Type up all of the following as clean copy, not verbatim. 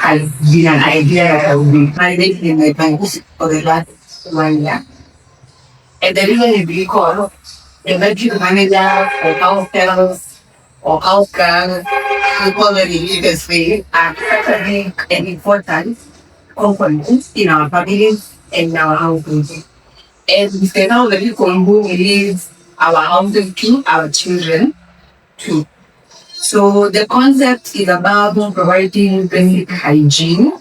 has been an idea that I would be validated in my bank for the last 1 year. And the reason is because the medical manager or house helps or house girl, people that in the industry are such a big and important component in our families and in our households. And we can now the people who leave our houses to our children too. So the concept is about providing basic hygiene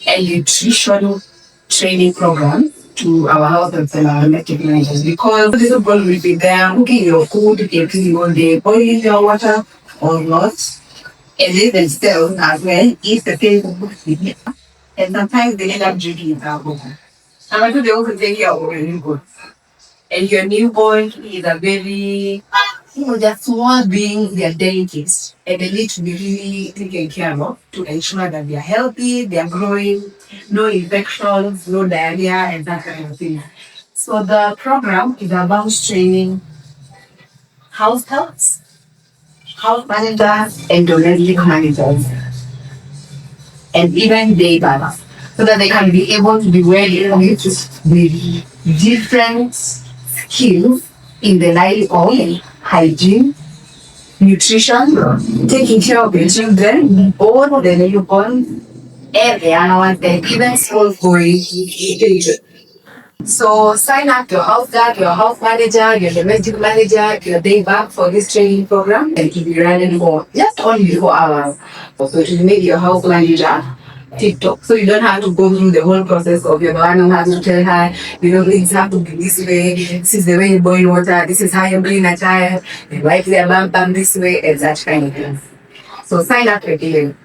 and nutrition training programs to our households and our electric managers because this people will be there cooking your food, cleaning all day, boiling your water or not. And they themselves as well eat the same and sometimes they end up drinking it alcohol. And I think they also take care of your newborn. And your newborn is a very, they're small beings, they're delicate, and they need to be really taken care of to ensure that they're healthy, they're growing, no infections, no diarrhea, and that kind of thing. So the program is about training house helps, house managers, and domestic managers, and even day bags, so that they can be able to be well equipped with different skills in the line of hygiene, nutrition, taking care of the children, all the newborns, and the animals, and even school going children. So sign up your house guard, your house manager, your domestic manager, your day back for this training program, and it will be running for just only 4 hours. So it will make your house manager TikTok. So you don't have to go through the whole process of your one who has to tell her, things have to be this way, this is the way you boil water, this is how you clean a child, you wipe their bum this way, and such kind of things. So sign up again.